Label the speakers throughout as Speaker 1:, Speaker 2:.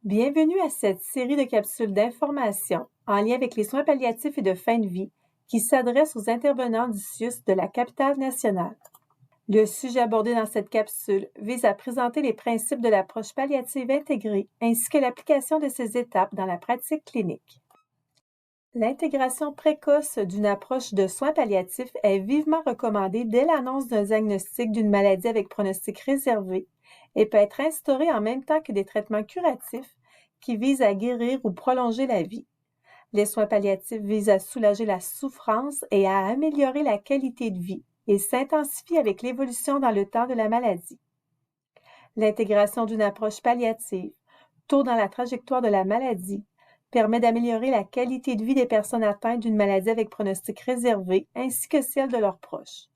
Speaker 1: Bienvenue à cette série de capsules d'information en lien avec les soins palliatifs et de fin de vie qui s'adressent aux intervenants du CIUS de la capitale nationale. Le sujet abordé dans cette capsule vise à présenter les principes de l'approche palliative intégrée ainsi que l'application de ces étapes dans la pratique clinique. L'intégration précoce d'une approche de soins palliatifs est vivement recommandée dès l'annonce d'un diagnostic d'une maladie avec pronostic réservé et peut être instaurée en même temps que des traitements curatifs qui visent à guérir ou prolonger la vie. Les soins palliatifs visent à soulager la souffrance et à améliorer la qualité de vie et s'intensifient avec l'évolution dans le temps de la maladie. L'intégration d'une approche palliative, tôt dans la trajectoire de la maladie, permet d'améliorer la qualité de vie des personnes atteintes d'une maladie avec pronostic réservé ainsi que celle de leurs proches.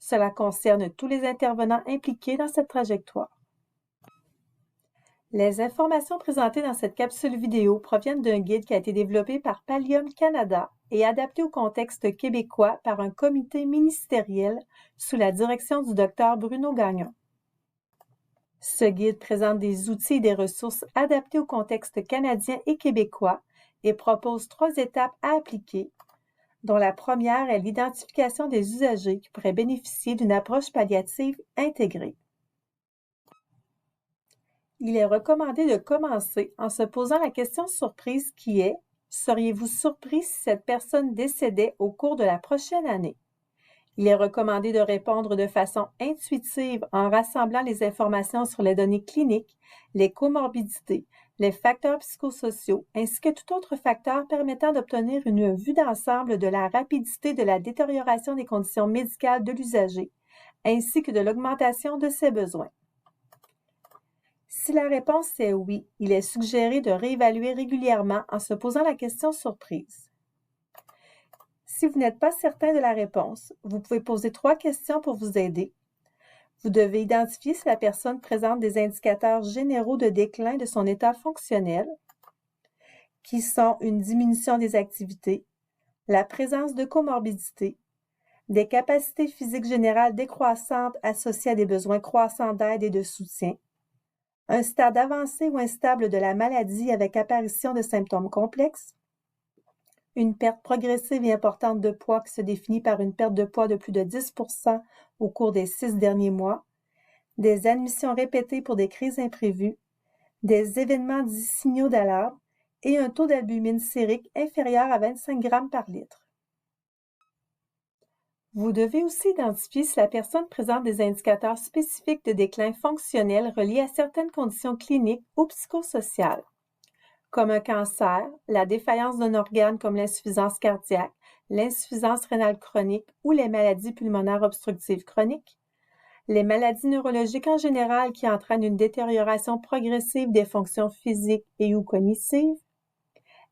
Speaker 1: Cela concerne tous les intervenants impliqués dans cette trajectoire. Les informations présentées dans cette capsule vidéo proviennent d'un guide qui a été développé par Pallium Canada et adapté au contexte québécois par un comité ministériel sous la direction du Dr Bruno Gagnon. Ce guide présente des outils et des ressources adaptés au contexte canadien et québécois et propose 3 étapes à appliquer, dont la première est l'identification des usagers qui pourraient bénéficier d'une approche palliative intégrée. Il est recommandé de commencer en se posant la question surprise qui est « Seriez-vous surpris si cette personne décédait au cours de la prochaine année? » Il est recommandé de répondre de façon intuitive en rassemblant les informations sur les données cliniques, les comorbidités, les facteurs psychosociaux, ainsi que tout autre facteur permettant d'obtenir une vue d'ensemble de la rapidité de la détérioration des conditions médicales de l'usager, ainsi que de l'augmentation de ses besoins. Si la réponse est oui, il est suggéré de réévaluer régulièrement en se posant la question surprise. Si vous n'êtes pas certain de la réponse, vous pouvez poser 3 questions pour vous aider. Vous devez identifier si la personne présente des indicateurs généraux de déclin de son état fonctionnel, qui sont une diminution des activités, la présence de comorbidités, des capacités physiques générales décroissantes associées à des besoins croissants d'aide et de soutien, un stade avancé ou instable de la maladie avec apparition de symptômes complexes, une perte progressive et importante de poids qui se définit par une perte de poids de plus de 10% au cours des 6 derniers mois, des admissions répétées pour des crises imprévues, des événements dits signaux d'alarme et un taux d'albumine sérique inférieur à 25 grammes par litre. Vous devez aussi identifier si la personne présente des indicateurs spécifiques de déclin fonctionnel reliés à certaines conditions cliniques ou psychosociales, comme un cancer, la défaillance d'un organe comme l'insuffisance cardiaque, l'insuffisance rénale chronique ou les maladies pulmonaires obstructives chroniques, les maladies neurologiques en général qui entraînent une détérioration progressive des fonctions physiques et ou cognitives,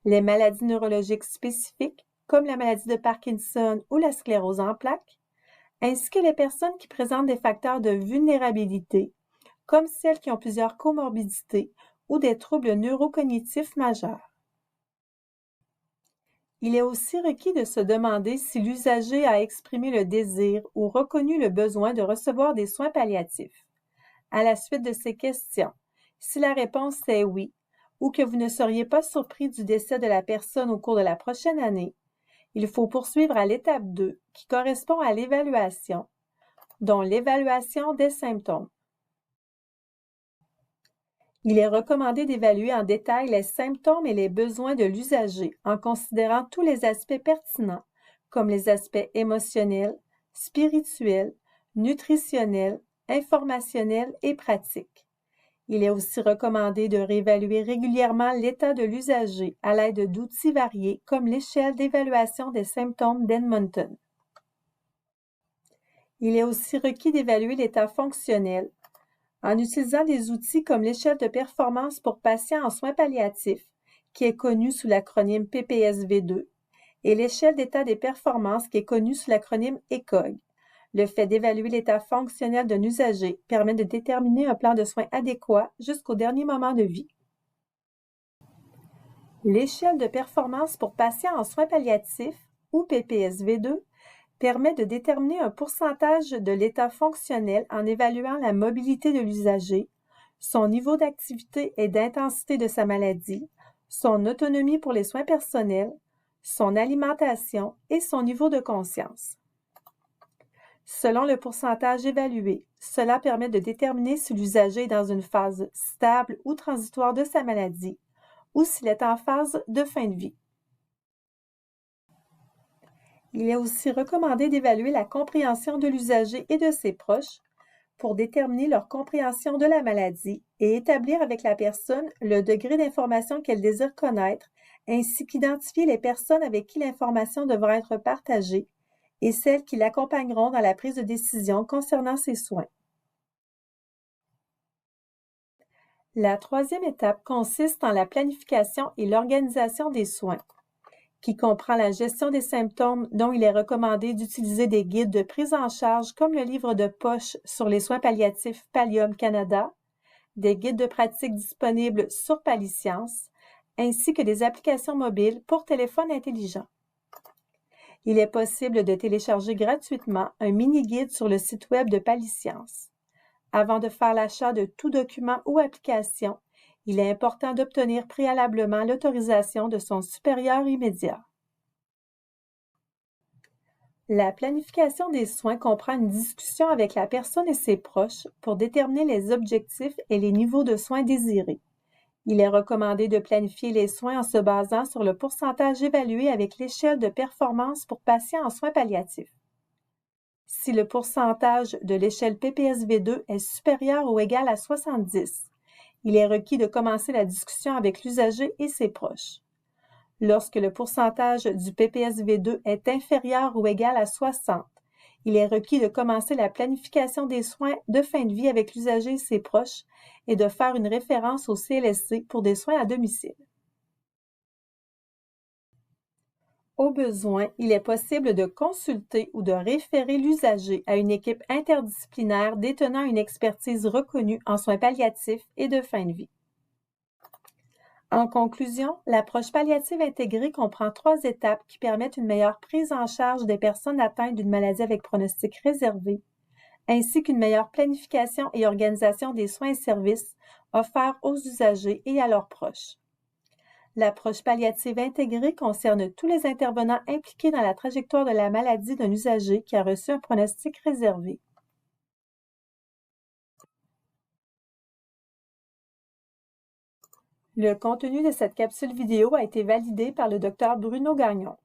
Speaker 1: les maladies neurologiques spécifiques comme la maladie de Parkinson ou la sclérose en plaques, ainsi que les personnes qui présentent des facteurs de vulnérabilité, comme celles qui ont plusieurs comorbidités ou des troubles neurocognitifs majeurs. Il est aussi requis de se demander si l'usager a exprimé le désir ou reconnu le besoin de recevoir des soins palliatifs. À la suite de ces questions, si la réponse est oui, ou que vous ne seriez pas surpris du décès de la personne au cours de la prochaine année, il faut poursuivre à l'étape 2, qui correspond à l'évaluation, dont l'évaluation des symptômes. Il est recommandé d'évaluer en détail les symptômes et les besoins de l'usager en considérant tous les aspects pertinents, comme les aspects émotionnels, spirituels, nutritionnels, informationnels et pratiques. Il est aussi recommandé de réévaluer régulièrement l'état de l'usager à l'aide d'outils variés comme l'échelle d'évaluation des symptômes d'Edmonton. Il est aussi requis d'évaluer l'état fonctionnel en utilisant des outils comme l'échelle de performance pour patients en soins palliatifs, qui est connue sous l'acronyme PPSV2, et l'échelle d'état des performances qui est connue sous l'acronyme ECOG. Le fait d'évaluer l'état fonctionnel d'un usager permet de déterminer un plan de soins adéquat jusqu'au dernier moment de vie. L'échelle de performance pour patients en soins palliatifs, ou PPSV2, permet de déterminer un pourcentage de l'état fonctionnel en évaluant la mobilité de l'usager, son niveau d'activité et d'intensité de sa maladie, son autonomie pour les soins personnels, son alimentation et son niveau de conscience. Selon le pourcentage évalué, cela permet de déterminer si l'usager est dans une phase stable ou transitoire de sa maladie ou s'il est en phase de fin de vie. Il est aussi recommandé d'évaluer la compréhension de l'usager et de ses proches pour déterminer leur compréhension de la maladie et établir avec la personne le degré d'information qu'elle désire connaître, ainsi qu'identifier les personnes avec qui l'information devra être partagée et celles qui l'accompagneront dans la prise de décision concernant ses soins. La troisième étape consiste en la planification et l'organisation des soins, qui comprend la gestion des symptômes dont il est recommandé d'utiliser des guides de prise en charge comme le livre de poche sur les soins palliatifs Pallium Canada, des guides de pratique disponibles sur Palliscience, ainsi que des applications mobiles pour téléphone intelligent. Il est possible de télécharger gratuitement un mini-guide sur le site web de Palliscience. Avant de faire l'achat de tout document ou application, il est important d'obtenir préalablement l'autorisation de son supérieur immédiat. La planification des soins comprend une discussion avec la personne et ses proches pour déterminer les objectifs et les niveaux de soins désirés. Il est recommandé de planifier les soins en se basant sur le pourcentage évalué avec l'échelle de performance pour patients en soins palliatifs. Si le pourcentage de l'échelle PPSV2 est supérieur ou égal à 70, il est requis de commencer la discussion avec l'usager et ses proches. Lorsque le pourcentage du PPSV2 est inférieur ou égal à 60, il est requis de commencer la planification des soins de fin de vie avec l'usager et ses proches et de faire une référence au CLSC pour des soins à domicile. Au besoin, il est possible de consulter ou de référer l'usager à une équipe interdisciplinaire détenant une expertise reconnue en soins palliatifs et de fin de vie. En conclusion, l'approche palliative intégrée comprend 3 étapes qui permettent une meilleure prise en charge des personnes atteintes d'une maladie avec pronostic réservé, ainsi qu'une meilleure planification et organisation des soins et services offerts aux usagers et à leurs proches. L'approche palliative intégrée concerne tous les intervenants impliqués dans la trajectoire de la maladie d'un usager qui a reçu un pronostic réservé. Le contenu de cette capsule vidéo a été validé par le Dr Bruno Gagnon.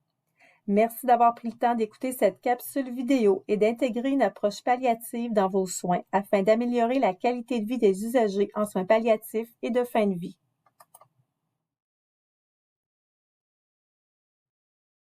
Speaker 1: Merci d'avoir pris le temps d'écouter cette capsule vidéo et d'intégrer une approche palliative dans vos soins afin d'améliorer la qualité de vie des usagers en soins palliatifs et de fin de vie.